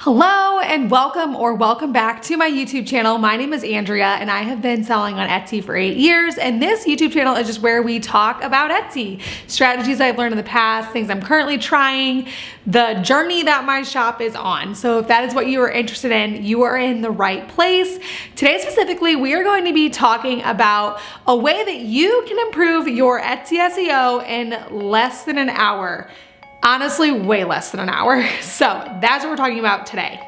Hello and welcome back to my YouTube channel. My name is Andrea and I have been selling on Etsy for 8 years, and this YouTube channel is just where we talk about Etsy, strategies I've learned in the past, things I'm currently trying, the journey that my shop is on. So if that is what you are interested in, you are in the right place. Today specifically, we are going to be talking about a way that you can improve your Etsy SEO in less than an hour. Honestly, way less than an hour. So that's what we're talking about today.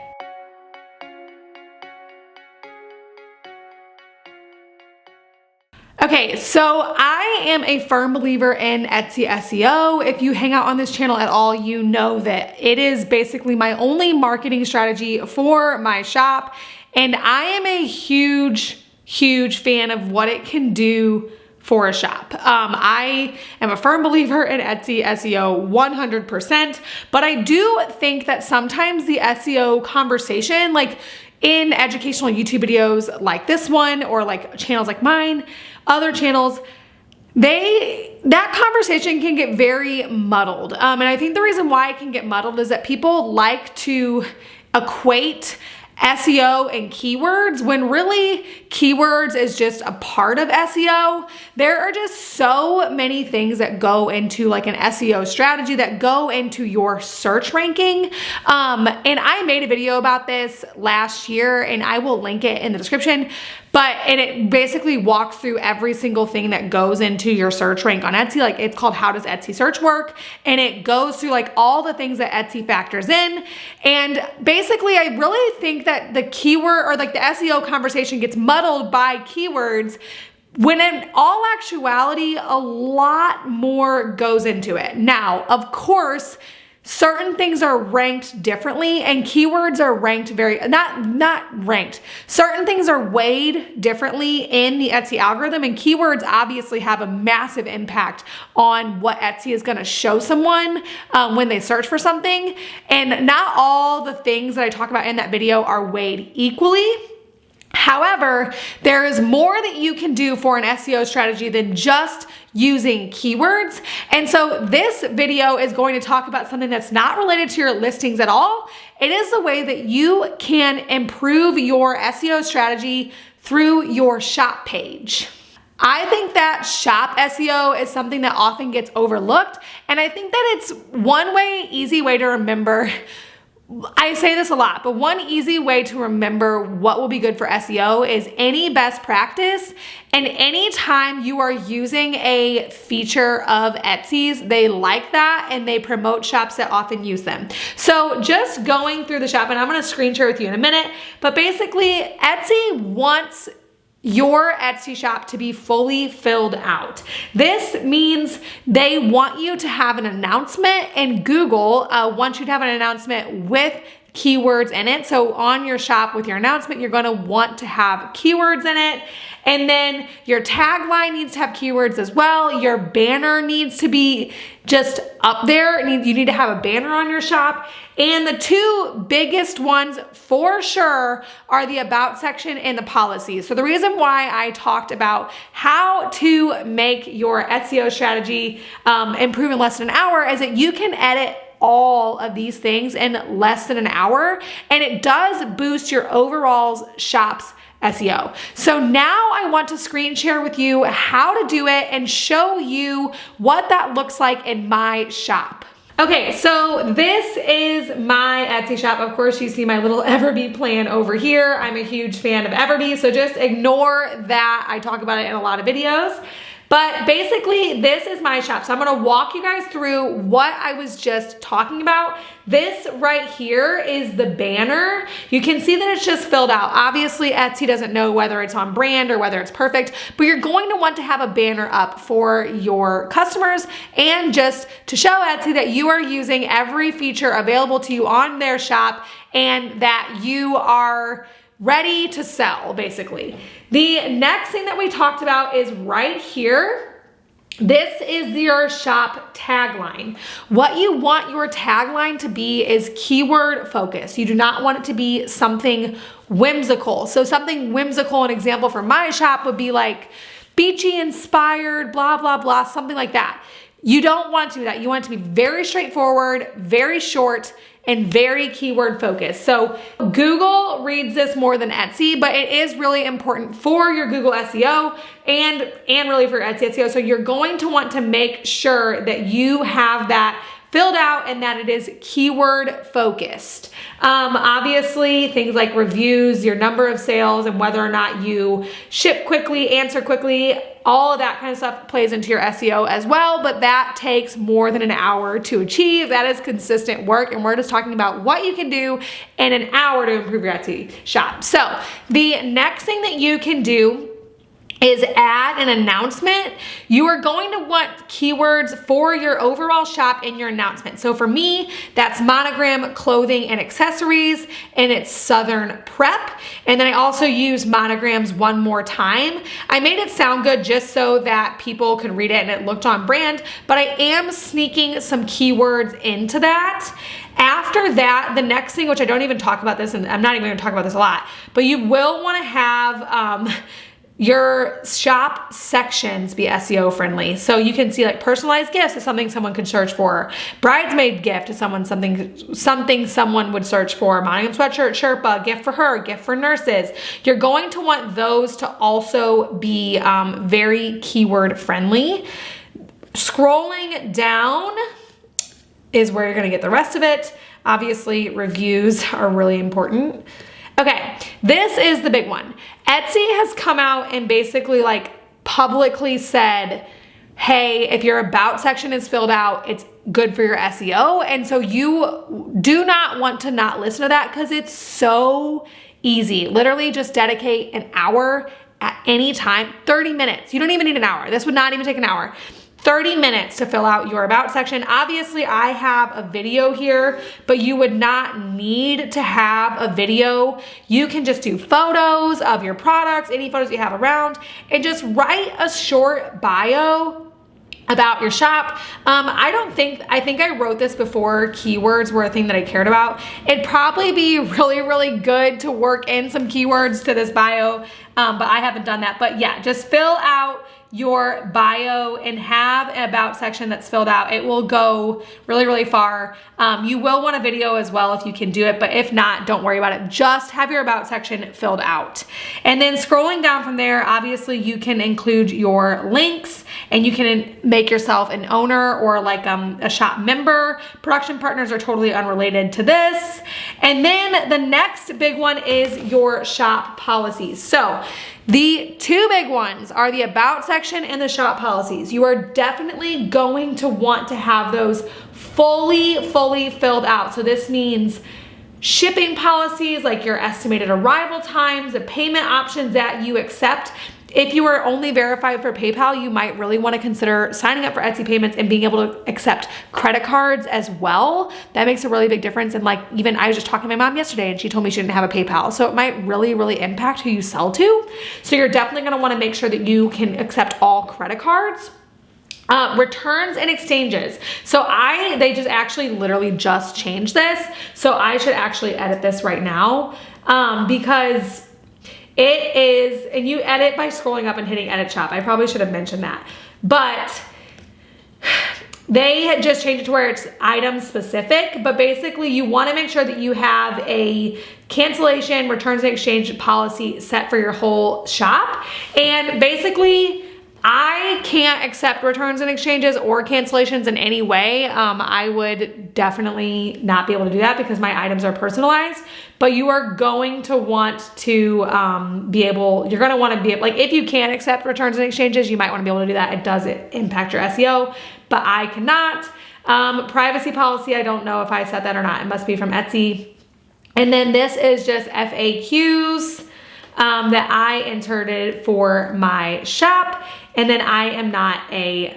Okay, so I am a firm believer in Etsy SEO. If you hang out on this channel at all, you know that it is basically my only marketing strategy for my shop. And I am a huge fan of what it can do for a shop. I am a firm believer in Etsy SEO 100%, but I do think that sometimes the SEO conversation, like in educational YouTube videos like this one, or like channels like mine, other channels, that conversation can get very muddled. And I think the reason why it can get muddled is that people like to equate SEO and keywords when really keywords is just a part of SEO. There are just so many things that go into like an SEO strategy that go into your search ranking. And I made a video about this last year and I will link it in the description. And it basically walks through every single thing that goes into your search rank on Etsy. Like, it's called How Does Etsy Search Work? And it goes through like all the things that Etsy factors in. And basically I really think that the keyword or like the SEO conversation gets muddled by keywords, when in all actuality, a lot more goes into it. Now, of course, certain things are ranked differently and keywords are ranked not ranked. Certain things are weighed differently in the Etsy algorithm, and keywords obviously have a massive impact on what Etsy is gonna show someone when they search for something. And not all the things that I talk about in that video are weighed equally. However, there is more that you can do for an SEO strategy than just using keywords. And so this video is going to talk about something that's not related to your listings at all. It is the way that you can improve your SEO strategy through your shop page. I think that shop SEO is something that often gets overlooked. And I think that it's one easy way to remember. I say this a lot, but one easy way to remember what will be good for SEO is any best practice. And anytime you are using a feature of Etsy's, they like that and they promote shops that often use them. So just going through the shop, and I'm gonna screen share with you in a minute, but basically Etsy wants your Etsy shop to be fully filled out. This means they want you to have an announcement, and Google wants you to have an announcement with keywords in it. So on your shop with your announcement, you're gonna want to have keywords in it. And then your tagline needs to have keywords as well. Your banner needs to be just up there. You need to have a banner on your shop. And the two biggest ones for sure are the about section and the policies. So the reason why I talked about how to make your SEO strategy improve in less than an hour is that you can edit all of these things in less than an hour, and it does boost your overall shop's SEO. So now I want to screen share with you how to do it and show you what that looks like in my shop. Okay, so this is my Etsy shop. Of course, you see my little Everbee plan over here. I'm a huge fan of Everbee, so just ignore that. I talk about it in a lot of videos. But basically, this is my shop. So I'm gonna walk you guys through what I was just talking about. This right here is the banner. You can see that it's just filled out. Obviously, Etsy doesn't know whether it's on brand or whether it's perfect, but you're going to want to have a banner up for your customers and just to show Etsy that you are using every feature available to you on their shop and that you are ready to sell, basically. The next thing that we talked about is right here. This is your shop tagline. What you want your tagline to be is keyword focused. You do not want it to be something whimsical. So something whimsical, an example for my shop would be like beachy inspired, blah, blah, blah, something like that. You don't want to do that. You want it to be very straightforward, very short, and very keyword focused. So Google reads this more than Etsy, but it is really important for your Google SEO and really for your Etsy SEO. So you're going to want to make sure that you have that filled out and that it is keyword focused. Obviously, things like reviews, your number of sales, and whether or not you ship quickly, answer quickly, all of that kind of stuff plays into your SEO as well, but that takes more than an hour to achieve. That is consistent work, and we're just talking about what you can do in an hour to improve your Etsy shop. So the next thing that you can do is add an announcement. You are going to want keywords for your overall shop in your announcement. So for me, that's monogram, clothing, and accessories, and it's Southern Prep. And then I also use monograms one more time. I made it sound good just so that people could read it and it looked on brand, but I am sneaking some keywords into that. After that, the next thing, which I don't even talk about this, and I'm not even gonna talk about this a lot, but you will wanna have, your shop sections be SEO friendly. So you can see like personalized gifts is something someone could search for. Bridesmaid gift is something someone would search for. Monogram sweatshirt, Sherpa, gift for her, gift for nurses. You're going to want those to also be very keyword friendly. Scrolling down is where you're gonna get the rest of it. Obviously, reviews are really important. Okay, this is the big one. Etsy has come out and basically like publicly said, hey, if your about section is filled out, it's good for your SEO. And so you do not want to not listen to that because it's so easy. Literally just dedicate an hour at any time, 30 minutes. You don't even need an hour. This would not even take an hour. 30 minutes to fill out your about section. Obviously, I have a video here, but you would not need to have a video. You can just do photos of your products, any photos you have around, and just write a short bio about your shop. I think I wrote this before keywords were a thing that I cared about. It'd probably be really, really good to work in some keywords to this bio, but I haven't done that. But yeah, just fill out your bio and have an about section that's filled out. It will go really, really far. You will want a video as well if you can do it, but if not, don't worry about it. Just have your about section filled out. And then scrolling down from there, obviously you can include your links and you can make yourself an owner or like a shop member. Production partners are totally unrelated to this. And then the next big one is your shop policies. So the two big ones are the about section and the shop policies. You are definitely going to want to have those fully filled out. So this means shipping policies, like your estimated arrival times, the payment options that you accept. If you are only verified for PayPal, you might really want to consider signing up for Etsy payments and being able to accept credit cards as well. That makes a really big difference. And like, even I was just talking to my mom yesterday and she told me she didn't have a PayPal. So it might really, really impact who you sell to. So you're definitely going to want to make sure that you can accept all credit cards. Returns and exchanges. So they just actually literally just changed this. So I should actually edit this right now because it is, and you edit by scrolling up and hitting edit shop. I probably should have mentioned that, but they had just changed it to where it's item specific, but basically you want to make sure that you have a cancellation, returns and exchange policy set for your whole shop. And basically I can't accept returns and exchanges or cancellations in any way. I would definitely not be able to do that because my items are personalized, but you are going to want to you're gonna wanna be, like, if you can accept returns and exchanges, you might wanna be able to do that. It does impact your SEO, but I cannot. Privacy policy, I don't know if I set that or not. It must be from Etsy. And then this is just FAQs that I entered it for my shop. And then I am not a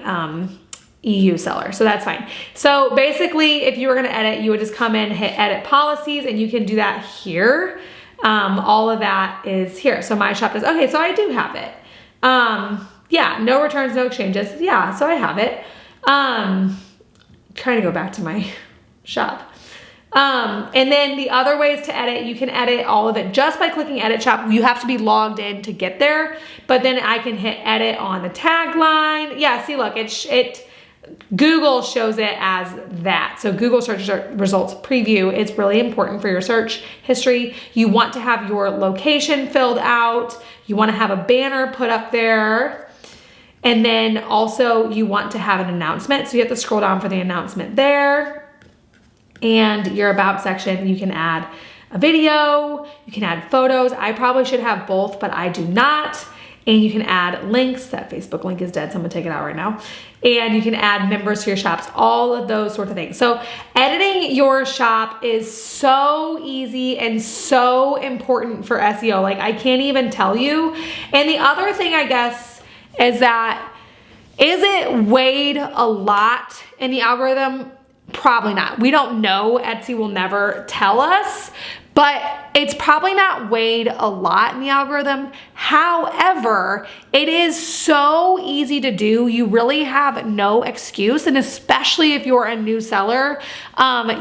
EU seller, so that's fine. So basically, if you were gonna edit, you would just come in, hit edit policies, and you can do that here. All of that is here. So my shop does, okay, so I do have it. Yeah, no returns, no exchanges. Yeah, so I have it. Trying to go back to my shop. And then the other ways to edit, you can edit all of it just by clicking edit shop. You have to be logged in to get there, but then I can hit edit on the tagline. Yeah, see, look, Google shows it as that. So Google search results preview is really important for your search history. You want to have your location filled out. You want to have a banner put up there. And then also you want to have an announcement. So you have to scroll down for the announcement there. And your about section, you can add a video, you can add photos. I probably should have both, but I do not. And you can add links. That Facebook link is dead, so I'm gonna take it out right now. And you can add members to your shops, all of those sorts of things. So editing your shop is so easy and so important for SEO. Like, I can't even tell you. And the other thing, I guess, is that, is it weighed a lot in the algorithm? Probably not. We don't know. Etsy will never tell us, but it's probably not weighed a lot in the algorithm. However, it is so easy to do. You really have no excuse. And especially if you're a new seller,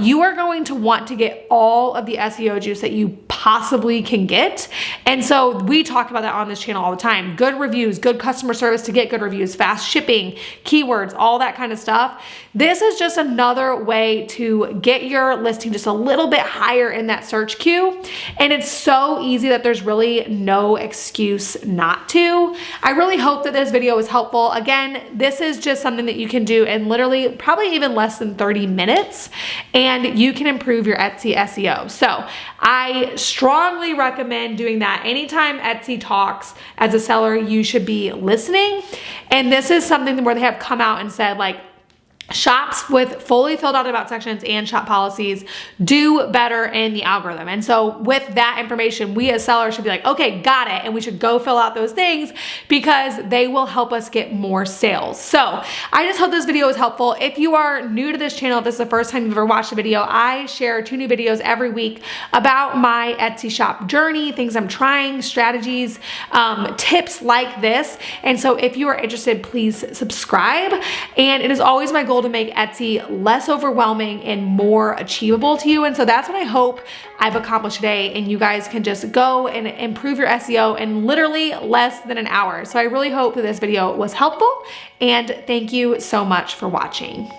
you are going to want to get all of the SEO juice that you possibly can get. And so we talk about that on this channel all the time. Good reviews, good customer service to get good reviews, fast shipping, keywords, all that kind of stuff. This is just another way to get your listing just a little bit higher in that search queue. And it's so easy that there's really no excuse not to. I really hope that this video was helpful. Again, this is just something that you can do in literally probably even less than 30 minutes, and you can improve your Etsy SEO. So I strongly recommend doing that. Anytime Etsy talks as a seller, you should be listening. And this is something where they have come out and said, like, shops with fully filled out about sections and shop policies do better in the algorithm. And so with that information, we as sellers should be like, okay, got it. And we should go fill out those things because they will help us get more sales. So I just hope this video was helpful. If you are new to this channel, if this is the first time you've ever watched a video, I share 2 new videos every week about my Etsy shop journey, things I'm trying, strategies, tips like this. And so if you are interested, please subscribe. And it is always my goal to make Etsy less overwhelming and more achievable to you. And so that's what I hope I've accomplished today. And you guys can just go and improve your SEO in literally less than an hour. So I really hope that this video was helpful, and thank you so much for watching.